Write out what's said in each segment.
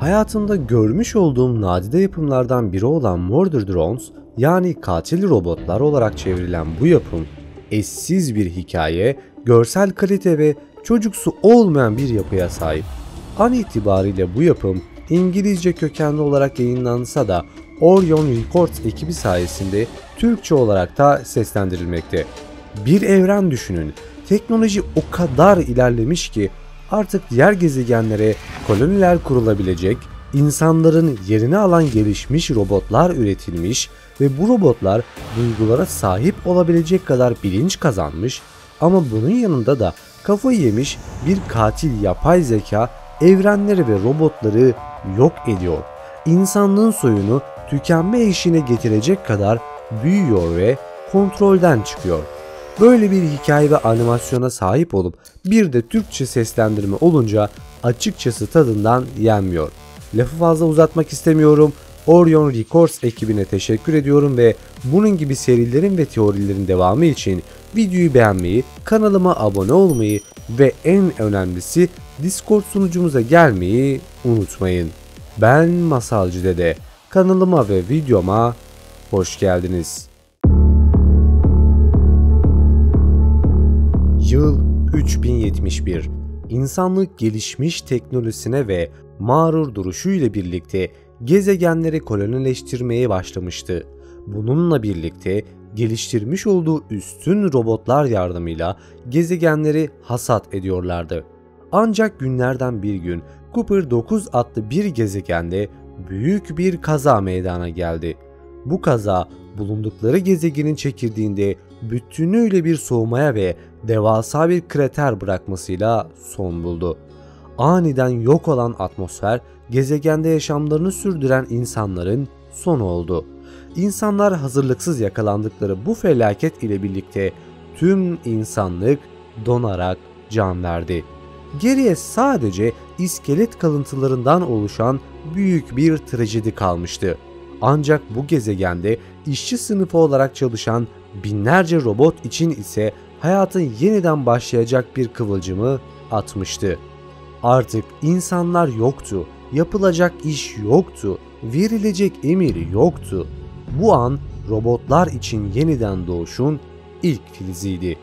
Hayatımda görmüş olduğum nadide yapımlardan biri olan Murder Drones, yani katil robotlar olarak çevrilen bu yapım, eşsiz bir hikaye, görsel kalite ve çocuksu olmayan bir yapıya sahip. An itibariyle bu yapım İngilizce kökenli olarak yayınlansa da Orion Records ekibi sayesinde Türkçe olarak da seslendirilmekte. Bir evren düşünün. Teknoloji o kadar ilerlemiş ki artık diğer gezegenlere koloniler kurulabilecek, insanların yerini alan gelişmiş robotlar üretilmiş ve bu robotlar duygulara sahip olabilecek kadar bilinç kazanmış, ama bunun yanında da kafayı yemiş bir katil yapay zeka evrenleri ve robotları yok ediyor. İnsanlığın soyunu tükenme eşiğine getirecek kadar büyüyor ve kontrolden çıkıyor. Böyle bir hikaye ve animasyona sahip olup bir de Türkçe seslendirme olunca açıkçası tadından yenmiyor. Lafı fazla uzatmak istemiyorum. Orion Records ekibine teşekkür ediyorum ve bunun gibi serilerin ve teorilerin devamı için videoyu beğenmeyi, kanalıma abone olmayı ve en önemlisi Discord sunucumuza gelmeyi unutmayın. Ben Masalcı Dede. Kanalıma ve videoma hoş geldiniz. Yıl 3071. İnsanlık gelişmiş teknolojisine ve mağrur duruşuyla birlikte gezegenleri kolonileştirmeye başlamıştı. Bununla birlikte geliştirmiş olduğu üstün robotlar yardımıyla gezegenleri hasat ediyorlardı. Ancak günlerden bir gün Cooper 9 adlı bir gezegende büyük bir kaza meydana geldi. Bu kaza bulundukları gezegenin çekirdeğinde bütünüyle bir soğumaya ve devasa bir krater bırakmasıyla son buldu. Aniden yok olan atmosfer gezegende yaşamlarını sürdüren insanların sonu oldu. İnsanlar hazırlıksız yakalandıkları bu felaket ile birlikte tüm insanlık donarak can verdi. Geriye sadece iskelet kalıntılarından oluşan büyük bir trajedi kalmıştı. Ancak bu gezegende işçi sınıfı olarak çalışan binlerce robot için ise hayatın yeniden başlayacak bir kıvılcımı atmıştı. Artık insanlar yoktu, yapılacak iş yoktu, verilecek emir yoktu. Bu an robotlar için yeniden doğuşun ilk filiziydi.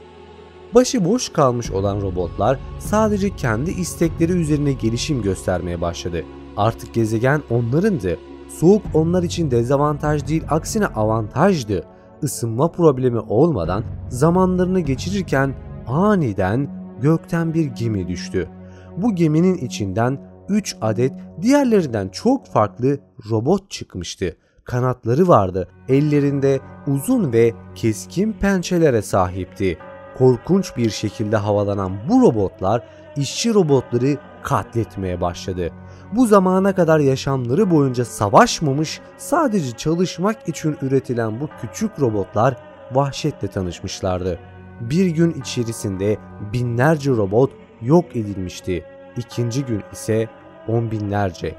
Başıboş kalmış olan robotlar sadece kendi istekleri üzerine gelişim göstermeye başladı. Artık gezegen onlarındı. Soğuk onlar için dezavantaj değil, aksine avantajdı. Isınma problemi olmadan zamanlarını geçirirken aniden gökten bir gemi düştü. Bu geminin içinden 3 adet diğerlerinden çok farklı robot çıkmıştı. Kanatları vardı, ellerinde uzun ve keskin pençelere sahipti. Korkunç bir şekilde havalanan bu robotlar işçi robotları katletmeye başladı. Bu zamana kadar yaşamları boyunca savaşmamış, sadece çalışmak için üretilen bu küçük robotlar vahşetle tanışmışlardı. Bir gün içerisinde binlerce robot yok edilmişti. İkinci gün ise on binlerce.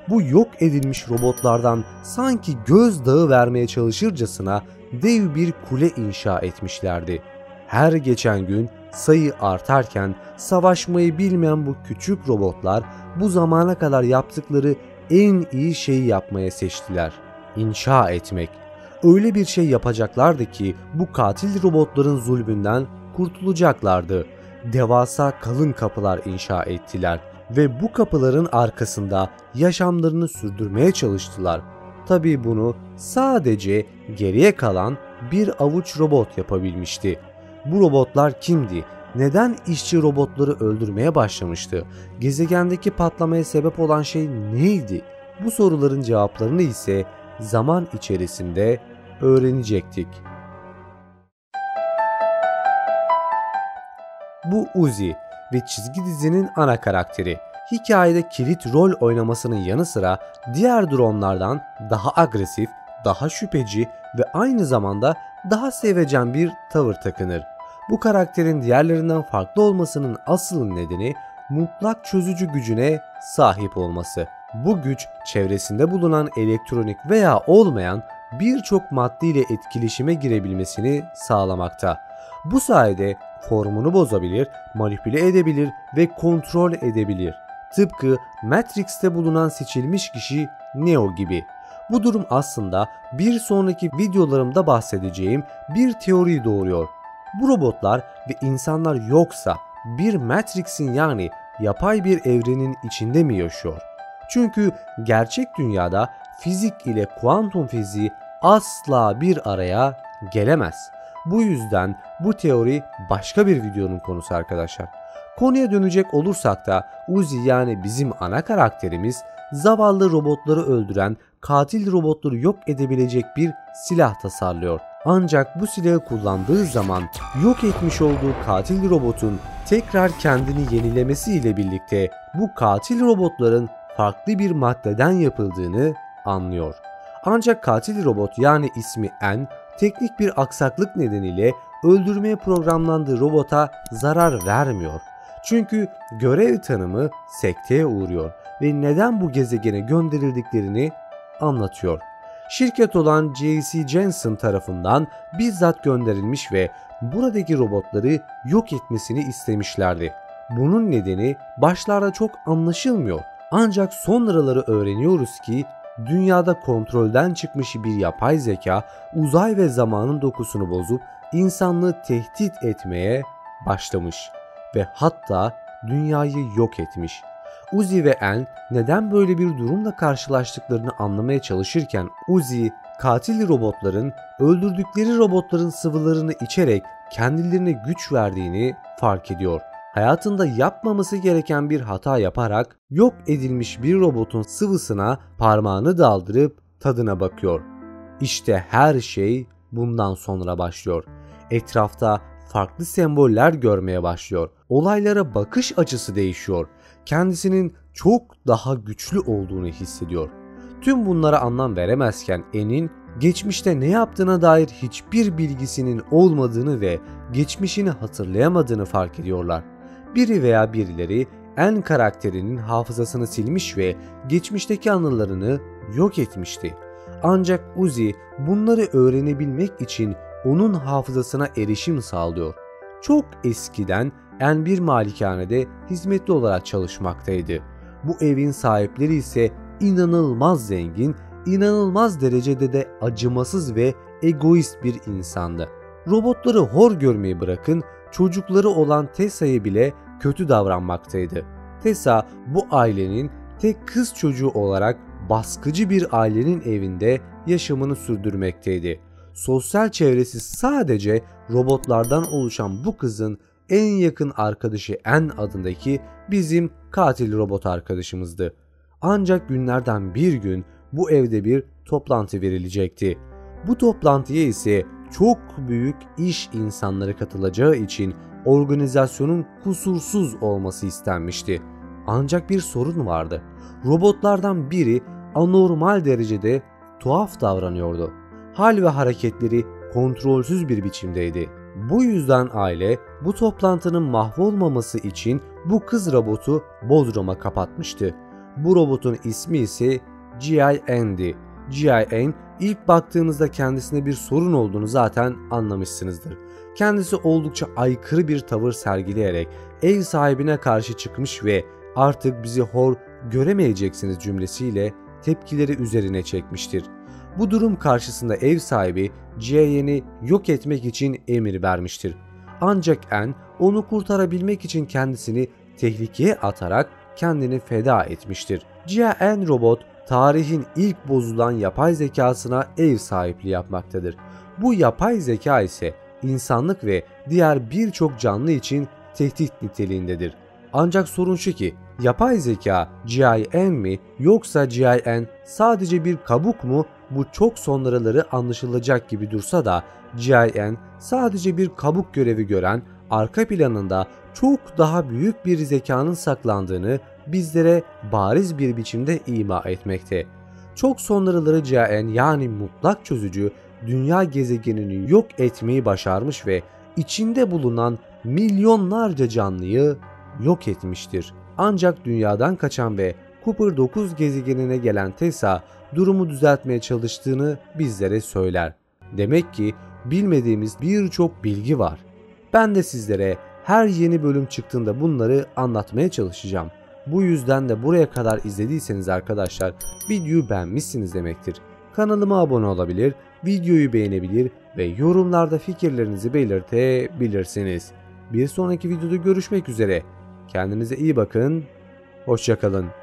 Bu yok edilmiş robotlardan sanki gözdağı vermeye çalışırcasına dev bir kule inşa etmişlerdi. Her geçen gün sayı artarken savaşmayı bilmeyen bu küçük robotlar bu zamana kadar yaptıkları en iyi şeyi yapmaya seçtiler. İnşa etmek. Öyle bir şey yapacaklardı ki bu katil robotların zulmünden kurtulacaklardı. Devasa kalın kapılar inşa ettiler ve bu kapıların arkasında yaşamlarını sürdürmeye çalıştılar. Tabii bunu sadece geriye kalan bir avuç robot yapabilmişti. Bu robotlar kimdi? Neden işçi robotları öldürmeye başlamıştı? Gezegendeki patlamaya sebep olan şey neydi? Bu soruların cevaplarını ise zaman içerisinde öğrenecektik. Bu Uzi ve çizgi dizinin ana karakteri. Hikayede kilit rol oynamasının yanı sıra diğer dronlardan daha agresif, daha şüpheci ve aynı zamanda daha sevecen bir tavır takınır. Bu karakterin diğerlerinden farklı olmasının asıl nedeni mutlak çözücü gücüne sahip olması. Bu güç çevresinde bulunan elektronik veya olmayan birçok maddeyle etkileşime girebilmesini sağlamakta. Bu sayede formunu bozabilir, manipüle edebilir ve kontrol edebilir. Tıpkı Matrix'te bulunan seçilmiş kişi Neo gibi. Bu durum aslında bir sonraki videolarımda bahsedeceğim bir teoriyi doğuruyor. Bu robotlar ve insanlar yoksa bir Matrix'in yani yapay bir evrenin içinde mi yaşıyor? Çünkü gerçek dünyada fizik ile kuantum fiziği asla bir araya gelemez. Bu yüzden bu teori başka bir videonun konusu arkadaşlar. Konuya dönecek olursak da Uzi yani bizim ana karakterimiz zavallı robotları öldüren, katil robotları yok edebilecek bir silah tasarlıyor. Ancak bu silahı kullandığı zaman yok etmiş olduğu katil robotun tekrar kendini yenilemesi ile birlikte bu katil robotların farklı bir maddeden yapıldığını anlıyor. Ancak katil robot yani ismi N, teknik bir aksaklık nedeniyle öldürmeye programlandığı robota zarar vermiyor. Çünkü görev tanımı sekteye uğruyor ve neden bu gezegene gönderildiklerini anlatıyor. Şirket olan J.C. Jensen tarafından bizzat gönderilmiş ve buradaki robotları yok etmesini istemişlerdi. Bunun nedeni başlarda çok anlaşılmıyor. Ancak sonraları öğreniyoruz ki dünyada kontrolden çıkmış bir yapay zeka uzay ve zamanın dokusunu bozup insanlığı tehdit etmeye başlamış ve hatta dünyayı yok etmiş. Uzi ve En neden böyle bir durumla karşılaştıklarını anlamaya çalışırken Uzi, katil robotların öldürdükleri robotların sıvılarını içerek kendilerine güç verdiğini fark ediyor. Hayatında yapmaması gereken bir hata yaparak yok edilmiş bir robotun sıvısına parmağını daldırıp tadına bakıyor. İşte her şey bundan sonra başlıyor. Etrafta farklı semboller görmeye başlıyor. Olaylara bakış açısı değişiyor. Kendisinin çok daha güçlü olduğunu hissediyor. Tüm bunlara anlam veremezken En'in geçmişte ne yaptığına dair hiçbir bilgisinin olmadığını ve geçmişini hatırlayamadığını fark ediyorlar. Biri veya birileri En karakterinin hafızasını silmiş ve geçmişteki anılarını yok etmişti. Ancak Uzi bunları öğrenebilmek için onun hafızasına erişim sağlıyor. Çok eskiden En bir malikanede hizmetli olarak çalışmaktaydı. Bu evin sahipleri ise inanılmaz zengin, inanılmaz derecede de acımasız ve egoist bir insandı. Robotları hor görmeyi bırakın, çocukları olan Tessa'ya bile kötü davranmaktaydı. Tessa bu ailenin tek kız çocuğu olarak baskıcı bir ailenin evinde yaşamını sürdürmekteydi. Sosyal çevresi sadece robotlardan oluşan bu kızın en yakın arkadaşı En adındaki bizim katil robot arkadaşımızdı. Ancak günlerden bir gün bu evde bir toplantı verilecekti. Bu toplantıya ise çok büyük iş insanları katılacağı için organizasyonun kusursuz olması istenmişti. Ancak bir sorun vardı. Robotlardan biri anormal derecede tuhaf davranıyordu. Hal ve hareketleri kontrolsüz bir biçimdeydi. Bu yüzden aile bu toplantının mahvolmaması için bu kız robotu bodruma kapatmıştı. Bu robotun ismi ise G.I.N'di. G.I.N ilk baktığınızda kendisine bir sorun olduğunu zaten anlamışsınızdır. Kendisi oldukça aykırı bir tavır sergileyerek ev sahibine karşı çıkmış ve artık bizi hor göremeyeceksiniz cümlesiyle tepkileri üzerine çekmiştir. Bu durum karşısında ev sahibi G.I.N'i yok etmek için emir vermiştir. Ancak En onu kurtarabilmek için kendisini tehlikeye atarak kendini feda etmiştir. G.I.N robot tarihin ilk bozulan yapay zekasına ev sahipliği yapmaktadır. Bu yapay zeka ise insanlık ve diğer birçok canlı için tehdit niteliğindedir. Ancak sorun şu ki yapay zeka G.I.N mi yoksa G.I.N sadece bir kabuk mu, bu çok sonraları anlaşılacak gibi dursa da G.I.N sadece bir kabuk görevi gören, arka planında çok daha büyük bir zekanın saklandığını bizlere bariz bir biçimde ima etmekte. Çok sonraları G.I.N yani mutlak çözücü dünya gezegenini yok etmeyi başarmış ve içinde bulunan milyonlarca canlıyı yok etmiştir. Ancak dünyadan kaçan ve Cooper 9 gezegenine gelen Tessa durumu düzeltmeye çalıştığını bizlere söyler. Demek ki bilmediğimiz birçok bilgi var. Ben de sizlere her yeni bölüm çıktığında bunları anlatmaya çalışacağım. Bu yüzden de buraya kadar izlediyseniz arkadaşlar videoyu beğenmişsiniz demektir. Kanalıma abone olabilir, videoyu beğenebilir ve yorumlarda fikirlerinizi belirtebilirsiniz. Bir sonraki videoda görüşmek üzere. Kendinize iyi bakın. Hoşça kalın.